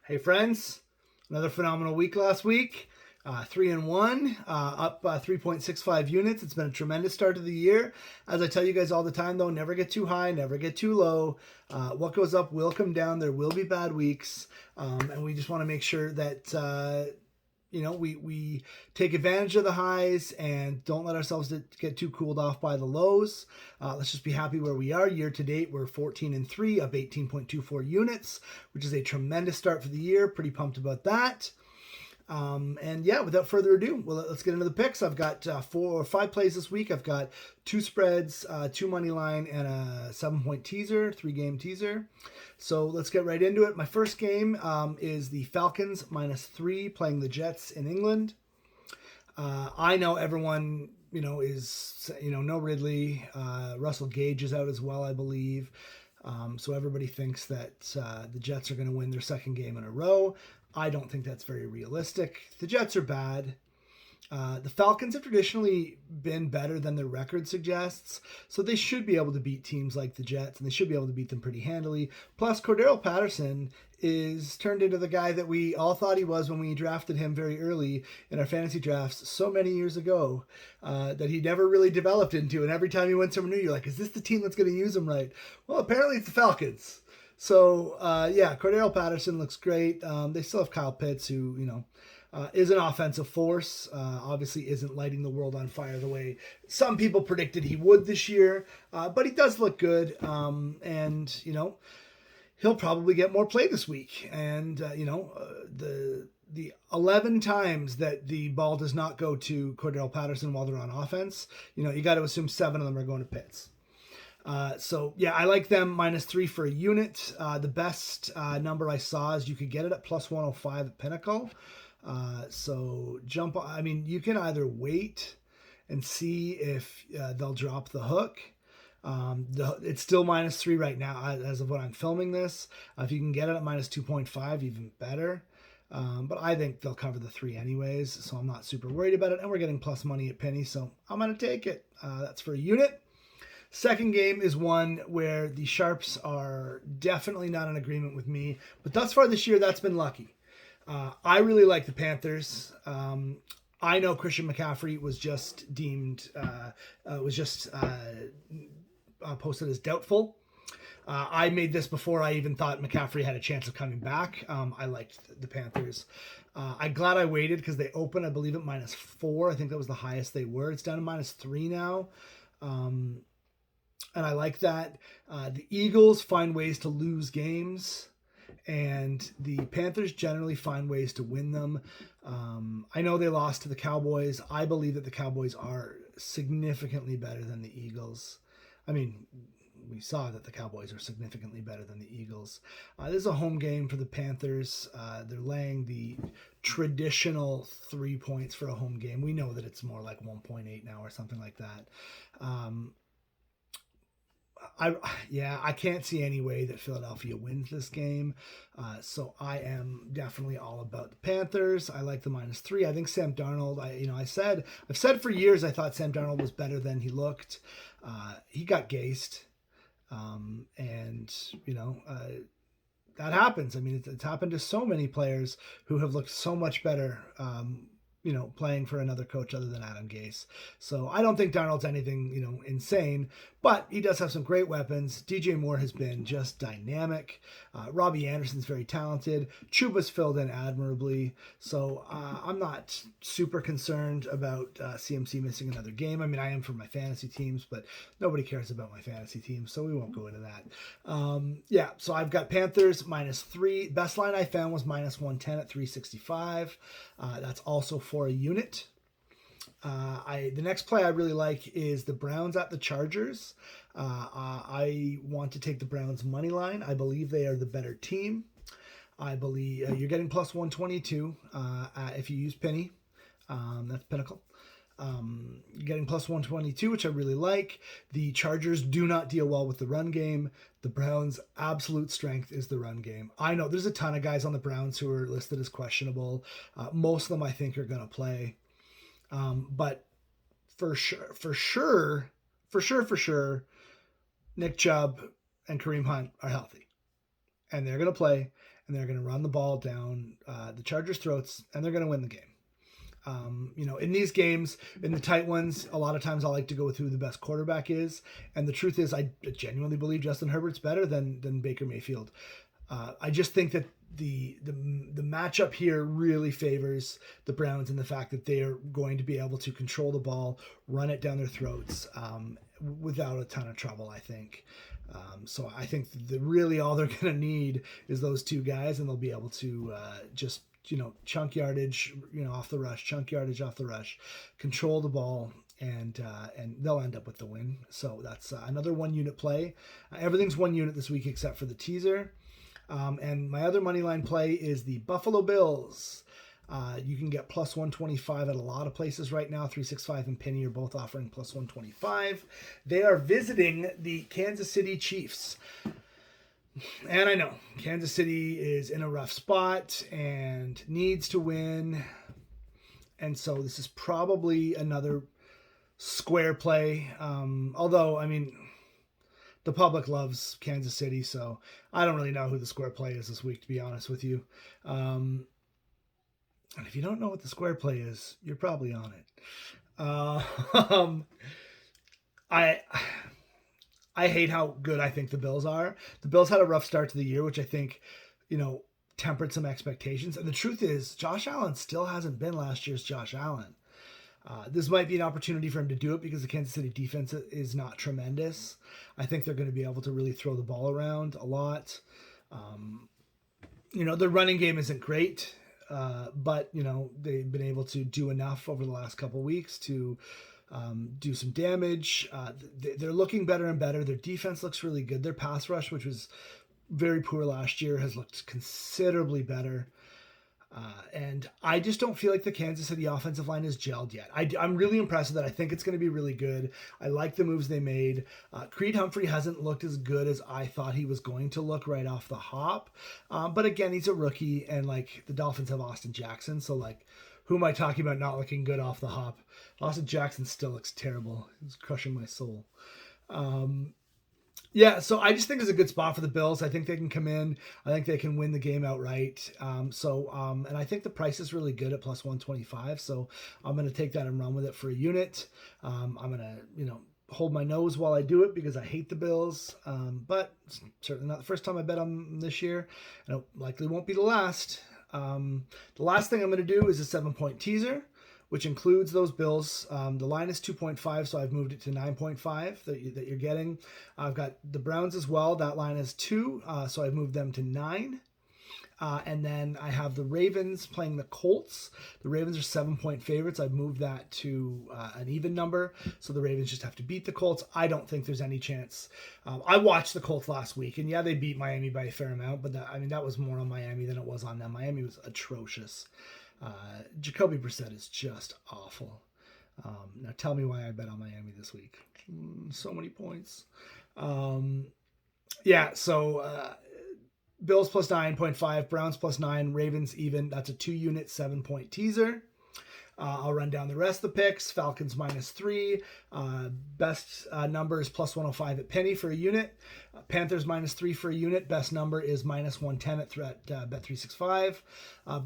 Hey friends, another phenomenal week last week. 3-1, up 3.65 units. It's been a tremendous start to the year. As I tell you guys all the time, though, never get too high, never get too low. What goes up will come down. There will be bad weeks, and we just want to make sure that we take advantage of the highs and don't let ourselves get too cooled off by the lows. Let's just be happy where we are. Year to date, we're 14-3, up 18.24 units, which is a tremendous start for the year. Pretty pumped about that. And yeah, without further ado, let's get into the picks. I've got 4 or 5 plays this week. I've got 2 spreads, 2 money line, and a 7-point teaser, 3-game teaser. So let's get right into it. My first game is the Falcons -3 playing the Jets in England. I know everyone, is, no Ridley. Russell Gage is out as well, I believe. So everybody thinks that the Jets are going to win their second game in a row. I don't think that's very realistic. The Jets are bad. The Falcons have traditionally been better than their record suggests, so they should be able to beat teams like the Jets, and they should be able to beat them pretty handily. Plus, Cordero Patterson is turned into the guy that we all thought he was when we drafted him very early in our fantasy drafts so many years ago, that he never really developed into. And every time he went somewhere new, you're like, is this the team that's going to use him right? Well, apparently it's the Falcons. So, Cordero Patterson looks great. They still have Kyle Pitts, who, is an offensive force. Obviously isn't lighting the world on fire the way some people predicted he would this year. But he does look good. He'll probably get more play this week. And, the 11 times that the ball does not go to Cordero Patterson while they're on offense, you got to assume 7 of them are going to Pitts. I like them -3 for a unit. The best number I saw is you could get it at +105 at Pinnacle. You can either wait and see if they'll drop the hook. It's still -3 right now as of when I'm filming this. If you can get it at -2.5, even better. But I think they'll cover the 3 anyways, so I'm not super worried about it. And we're getting plus money at Penny, so I'm going to take it. That's for a unit. Second game is one where the Sharps are definitely not in agreement with me, but thus far this year, that's been lucky. I really like the Panthers. I know Christian McCaffrey was just deemed, posted as doubtful. I made this before I even thought McCaffrey had a chance of coming back. I liked the Panthers. I'm glad I waited because they opened, I believe, at -4. I think that was the highest they were. It's down to -3 now. And I like that. The Eagles find ways to lose games, and the Panthers generally find ways to win them. I know they lost to the Cowboys. I believe that the Cowboys are significantly better than the Eagles. I mean, we saw that the Cowboys are significantly better than the Eagles. This is a home game for the Panthers. They're laying the traditional 3 points for a home game. We know that it's more like 1.8 now or something like that. I can't see any way that Philadelphia wins this game. So I am definitely all about the Panthers. I like the -3. I think Sam Darnold, I've said for years I thought Sam Darnold was better than he looked. He got gazed. That happens. I mean, it's happened to so many players who have looked so much better, playing for another coach other than Adam Gase. So I don't think Darnold's anything, insane, but he does have some great weapons. DJ Moore has been just dynamic. Robbie Anderson's very talented. Chuba's filled in admirably. So I'm not super concerned about CMC missing another game. I mean, I am for my fantasy teams, but nobody cares about my fantasy teams, so we won't go into that. So I've got Panthers -3. Best line I found was -110 at 365. That's also for a unit. The next play I really like is the Browns at the Chargers. I want to take the Browns money line. I believe they are the better team. I believe you're getting +122 if you use Penny. That's Pinnacle. You're getting +122, which I really like. The Chargers do not deal well with the run game. The Browns' absolute strength is the run game. I know there's a ton of guys on the Browns who are listed as questionable. Most of them I think are going to play. But for sure, Nick Chubb and Kareem Hunt are healthy. and they're going to play, and they're going to run the ball down the Chargers' throats, and they're going to win the game. In these games, in the tight ones, a lot of times I like to go with who the best quarterback is. And the truth is, I genuinely believe Justin Herbert's better than Baker Mayfield. I just think that the matchup here really favors the Browns in the fact that they are going to be able to control the ball, run it down their throats without a ton of trouble, I think. So I think really all they're going to need is those two guys, and they'll be able to just chunk yardage, off the rush, chunk yardage off the rush, control the ball, and they'll end up with the win. So that's another 1 unit play. Everything's 1 unit this week except for the teaser. And my other money line play is the Buffalo Bills. You can get plus 125 at a lot of places right now. 365 and Penny are both offering plus 125. They are visiting the Kansas City Chiefs. And I know Kansas City is in a rough spot and needs to win. And so this is probably another square play. Although, the public loves Kansas City, so I don't really know who the square play is this week, to be honest with you. And if you don't know what the square play is, you're probably on it. I hate how good I think the Bills are. The Bills had a rough start to the year, which I think, tempered some expectations. And the truth is, Josh Allen still hasn't been last year's Josh Allen. This might be an opportunity for him to do it because the Kansas City defense is not tremendous. I think they're going to be able to really throw the ball around a lot. Their running game isn't great, but, they've been able to do enough over the last couple weeks to do some damage. They're looking better and better. Their defense looks really good. Their pass rush, which was very poor last year, has looked considerably better. And I just don't feel like the Kansas City offensive line is gelled yet. I'm really impressed with that. I think it's going to be really good. I like the moves they made. Creed Humphrey hasn't looked as good as I thought he was going to look right off the hop. But again, he's a rookie, and the Dolphins have Austin Jackson. So who am I talking about not looking good off the hop? Austin Jackson still looks terrible. He's crushing my soul. So I just think it's a good spot for the Bills. I think they can come in. I think they can win the game outright. And I think the price is really good at plus 125. So I'm going to take that and run with it for a unit. I'm going to, hold my nose while I do it because I hate the Bills. But it's certainly not the first time I bet on them this year. And it likely won't be the last. The last thing I'm going to do is a 7-point teaser, which includes those Bills. The line is 2.5, so I've moved it to 9.5 that you're getting. I've got the Browns as well. That line is 2, so I've moved them to 9. And then I have the Ravens playing the Colts. The Ravens are 7-point favorites. I've moved that to an even number, so the Ravens just have to beat the Colts. I don't think there's any chance. I watched the Colts last week, and yeah, they beat Miami by a fair amount, but that was more on Miami than it was on them. Miami was atrocious. Jacoby Brissett is just awful. Now tell me why I bet on Miami this week. So many points. Bills plus 9.5, Browns plus 9, Ravens even. That's a 2-unit, 7-point teaser. I'll run down the rest of the picks. Falcons minus 3. Best number is plus 105 at Penny for a unit. Panthers minus 3 for a unit. Best number is minus 110 at Bet365.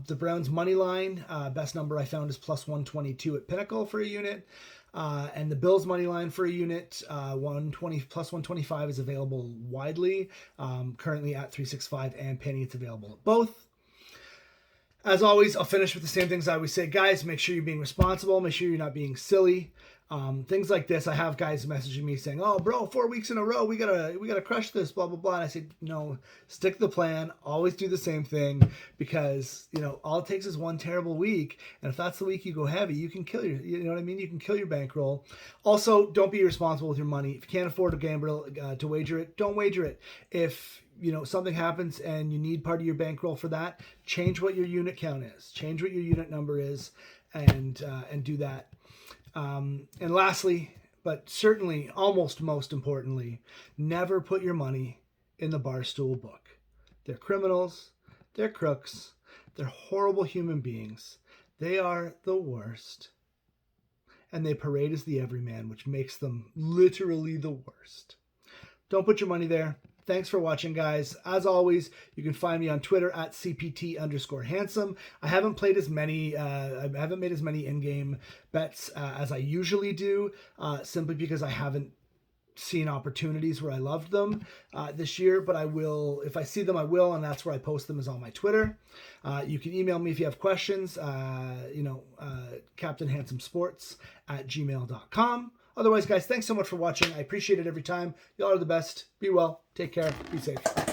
The Browns money line. Best number I found is plus 122 at Pinnacle for a unit. And the Bills money line for a unit, 120 plus 125 is available widely. Currently at 365 and Penny, it's available at both. As always, I'll finish with the same things I always say. Guys, make sure you're being responsible. Make sure you're not being silly. Things like this, I have guys messaging me saying, "Oh, bro, 4 weeks in a row, we gotta crush this, blah blah blah." And I say, no, stick to the plan. Always do the same thing because all it takes is one terrible week, and if that's the week you go heavy, you can kill you know what I mean? You can kill your bankroll. Also, don't be irresponsible with your money. If you can't afford to gamble to wager it, don't wager it. If something happens and you need part of your bankroll for that, change what your unit count is, change what your unit number is, and do that. And lastly, but certainly almost most importantly, never put your money in the Barstool book. They're criminals, they're crooks, they're horrible human beings. They are the worst. And they parade as the everyman, which makes them literally the worst. Don't put your money there. Thanks for watching, guys. As always, you can find me on Twitter at CPT_handsome. I haven't played as many, I haven't made as many in-game bets as I usually do, simply because I haven't seen opportunities where I loved them this year, but I will, if I see them, I will, and that's where I post them, is on my Twitter. You can email me if you have questions, CaptainHandsomeSports@gmail.com. Otherwise, guys, thanks so much for watching. I appreciate it every time. Y'all are the best. Be well. Take care. Be safe.